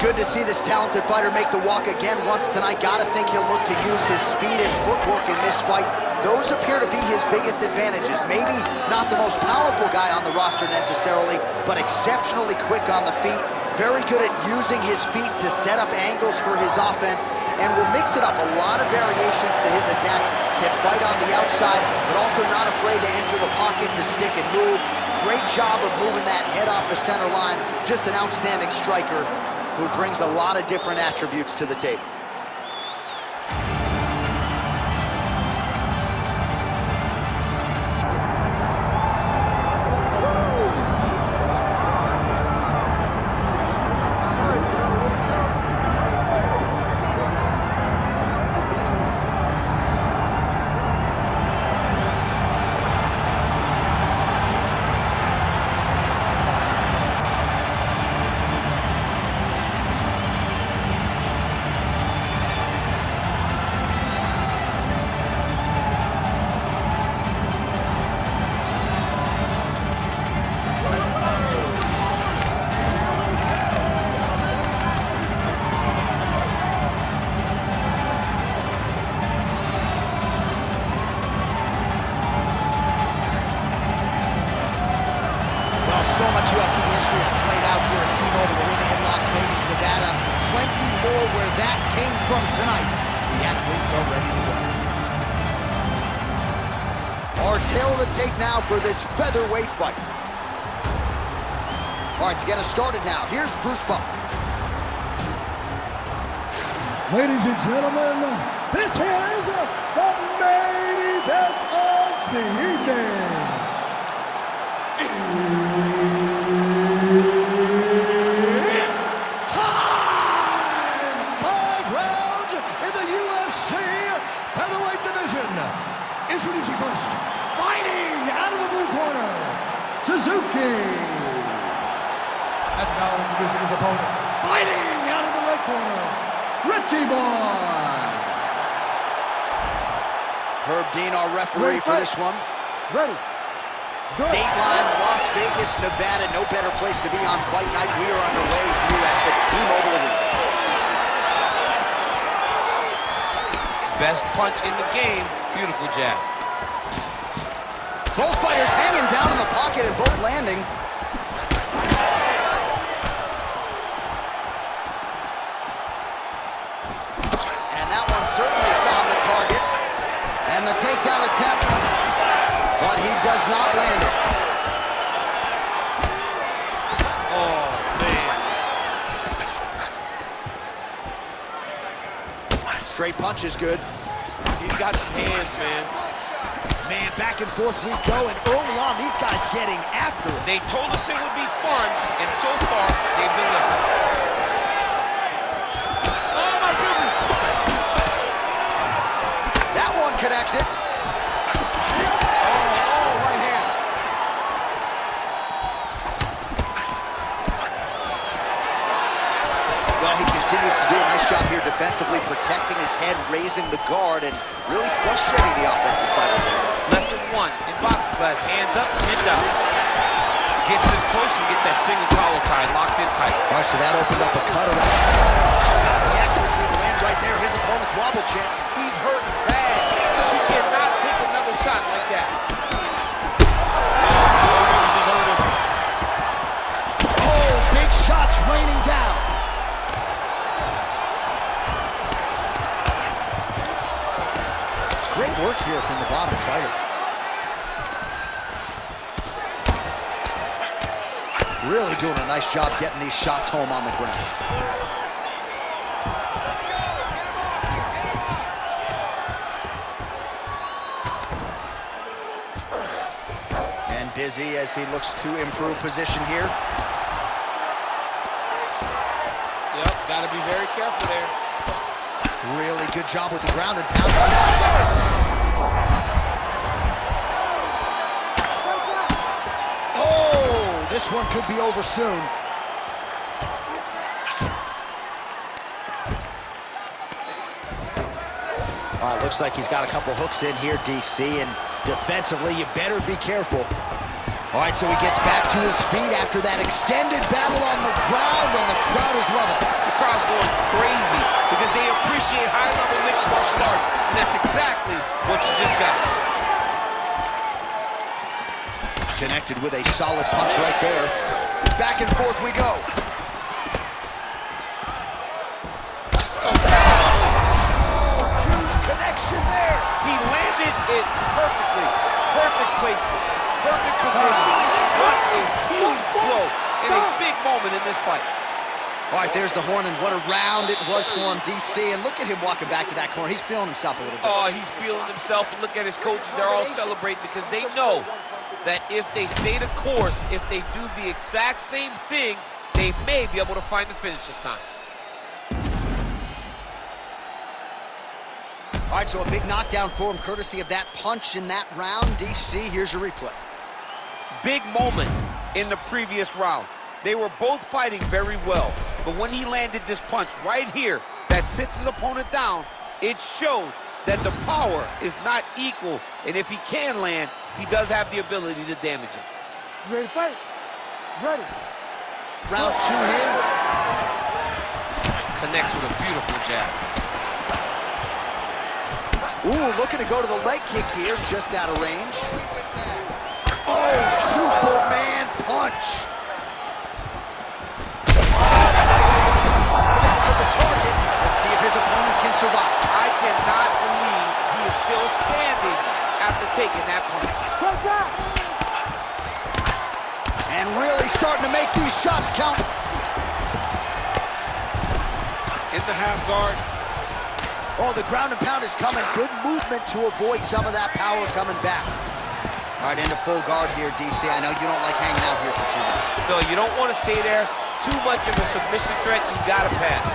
good to see this talented fighter make the walk again once tonight. Gotta think he'll look to use his speed and footwork in this fight. Those appear to be his biggest advantages. Maybe not the most powerful guy on the roster necessarily, but exceptionally quick on the feet. Very good at using his feet to set up angles for his offense, and will mix it up. A lot of variations to his attacks. Can fight on the outside, but also not afraid to enter the pocket to stick and move. Great job of moving that head off the center line. Just an outstanding striker who brings a lot of different attributes to the table. So much UFC history has played out here at T-Mobile Arena in Las Vegas, Nevada. Plenty more where that came from tonight. The athletes are ready to go. Our tail of the tape now for this featherweight fight. All right, to get us started now, here's Bruce Buffer. Ladies and gentlemen, this is the main event of the evening. Introducing first, fighting out of the blue corner, Suzuki. And now introducing his opponent, fighting out of the red corner, Richie Boy. Herb Dean, our referee for this one. Ready. Dateline, Las Vegas, Nevada. No better place to be on fight night. We are underway here at the T-Mobile Arena. Best punch in the game. Beautiful jab. Both fighters hanging down in the pocket and both landing. And that one certainly found the target. And the takedown attempt, but he does not land it. Oh, man. Straight punch is good. He's got some hands, man. Man, back and forth we go, and early on, these guys getting after it. They told us it would be fun, and so far, they've delivered. Oh, my goodness! That one connected. Oh, right hand. Well, he continues to do a nice job here defensively, protecting his head, raising the guard, and really frustrating the offensive fighter. Lesson one in boxing class, hands up, chin down. Gets in close and gets that single collar tie locked in tight. All right, so that opened up a cut. Got the accuracy to land right there. His opponent's wobble champ. He's hurting bad. He cannot take another shot like that. He's just hurting. Oh, big shots raining down. Great work here from the bottom fighter. Really doing a nice job getting these shots home on the ground. And busy as he looks to improve position here. Yep, gotta be very careful there. Really good job with the ground and pound. Oh, this one could be over soon. All right, looks like he's got a couple hooks in here, DC, and defensively, you better be careful. All right, so he gets back to his feet after that extended battle on the ground, and the crowd is loving it. The crowd's going crazy because they appreciate high-level mixed martial arts, and that's exactly what you just got. Connected with a solid punch right there. Back and forth we go. Huge connection there. He landed it perfectly. Perfect placement. Perfect position. What a huge blow and a big moment in this fight. All right, there's the horn, and what a round it was for him, DC. And look at him walking back to that corner. He's feeling himself a little bit. Oh, he's feeling himself. And look at his coaches. They're all celebrating because they know that if they stay the course, if they do the exact same thing, they may be able to find the finish this time. All right, so a big knockdown for him, courtesy of that punch in that round. DC, here's your replay. Big moment in the previous round. They were both fighting very well, but when he landed this punch right here that sits his opponent down, it showed that the power is not equal, and if he can land, he does have the ability to damage him. You ready to fight? Ready. Round two here. Connects with a beautiful jab. Ooh, looking to go to the leg kick here, just out of range. Oh, Superman punch. Right to the target. Let's see if his opponent can survive. I cannot believe he is still standing after taking that punch. And really starting to make these shots count. In the half guard. Oh, the ground and pound is coming. Good movement to avoid some of that power coming back. All right, into full guard here, DC. I know you don't like hanging out here for too long. No, you don't want to stay there. Too much of a submission threat. You got to pass.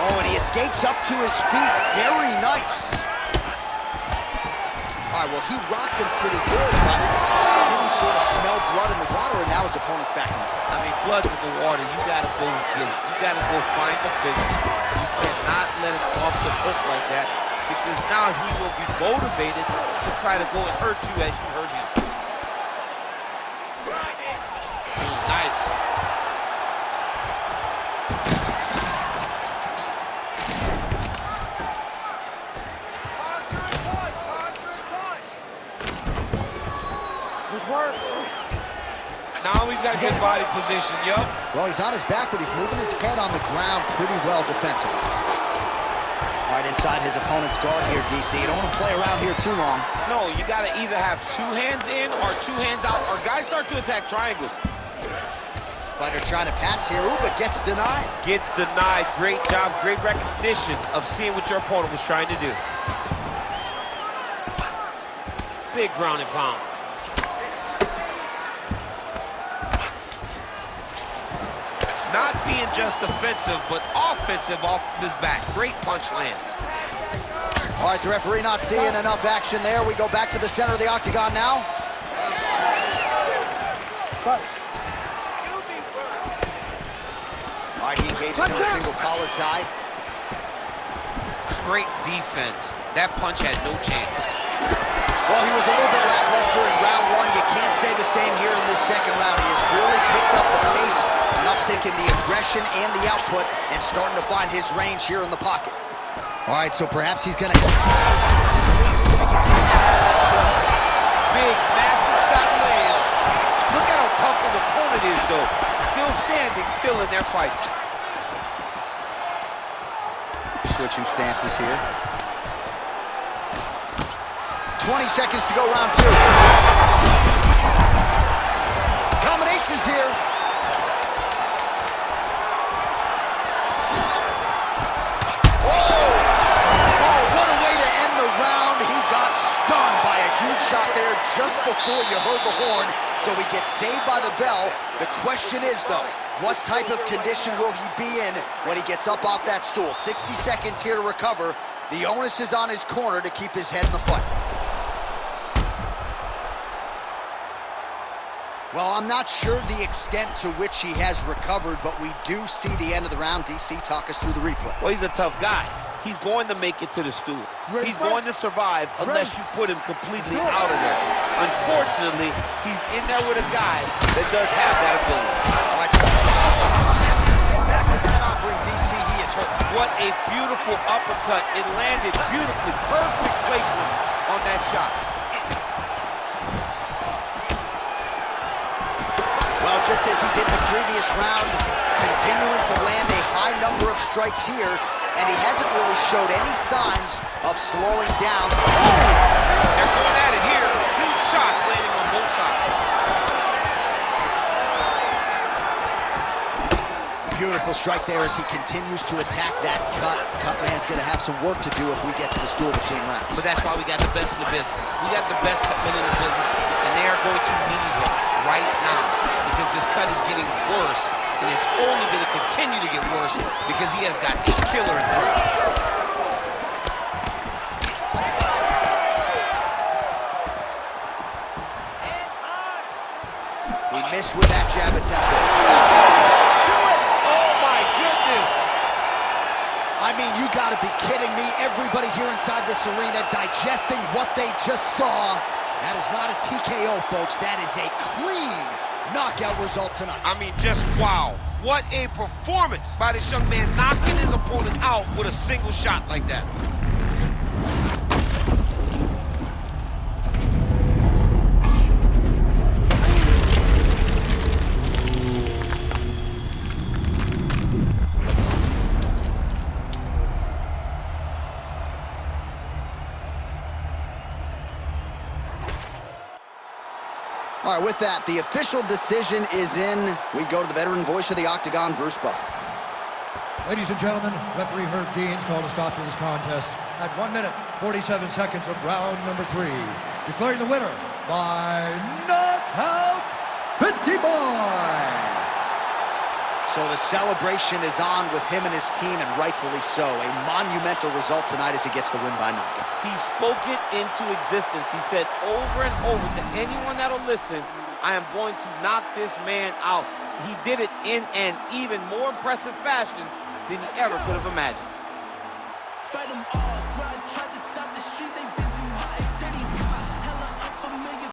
Oh, and he escapes up to his feet. Very nice. All right, well, he rocked him pretty good, but didn't sort of smell blood in the water, and now his opponent's back in the fight. I mean, blood's in the water. You got to go get it. You got to go find the finish. You cannot let him off the hook like that, because now he will be motivated to try to go and hurt you as you hurt him. Nice. Now he's got good body position, yup. Well, he's on his back, but he's moving his head on the ground pretty well defensively. All right, inside his opponent's guard here, DC. You don't want to play around here too long. No, you got to either have two hands in or two hands out, or guys start to attack triangles. Fighter trying to pass here, ooh, but gets denied. Gets denied. Great job, great recognition of seeing what your opponent was trying to do. Big ground and pound. Not being just defensive, but offensive off of his back. Great punch lands. All right, the referee not seeing enough action there. We go back to the center of the octagon now. All right, he engages in a single collar tie. Great defense. That punch had no chance. Well, he was a little bit lackluster in round one. You can't say the same here in this second round. He has really picked up the pace, an uptick in the aggression and the output, and starting to find his range here in the pocket. All right, so perhaps he's going to... Big, massive shot lands. Look at how tough his opponent is, though. Still standing, still in their fight. Switching stances here. 20 seconds to go, round two. Combinations here. Oh, what a way to end the round. He got stunned by a huge shot there just before you heard the horn, so he gets saved by the bell. The question is, though, what type of condition will he be in when he gets up off that stool? 60 seconds here to recover. The onus is on his corner to keep his head in the fight. Well, I'm not sure the extent to which he has recovered, but we do see the end of the round. DC, talk us through the replay. Well, he's a tough guy. He's going to make it to the stool. He's going to survive unless you put him completely out of there. Unfortunately, Unfortunately, he's in there with a guy that does have that ability. All right, that offering, DC, he is hurt. What a beautiful uppercut. It landed beautifully. Perfect placement on that shot. Well, just as he did in the previous round, continuing to land a high number of strikes here, and he hasn't really showed any signs of slowing down. They're going at it here. Huge shots landing on both sides. Beautiful strike there as he continues to attack that cut. Cutman's going to have some work to do if we get to the stool between rounds. But that's why we got the best in the business. We got the best cutman in the business, and they are going to need him right now because this cut is getting worse, and it's only going to continue to get worse because he has got a killer in front. He missed with that jab attempt. I mean, you gotta be kidding me. Everybody here inside this arena digesting what they just saw. That is not a TKO, folks. That is a clean knockout result tonight. I mean, just wow. What a performance by this young man, knocking his opponent out with a single shot like that. All right, with that, the official decision is in. We go to the veteran voice of the Octagon, Bruce Buffer. Ladies and gentlemen, referee Herb Dean's called a stop to this contest at 1 minute, 47 seconds of round number 3. Declaring the winner by knockout, Pretty Boy. So the celebration is on with him and his team, and rightfully so. A monumental result tonight as he gets the win by knockout. He spoke it into existence. He said over and over to anyone that'll listen, I am going to knock this man out. He did it in an even more impressive fashion than he ever could have imagined. Fight them all, so I tried to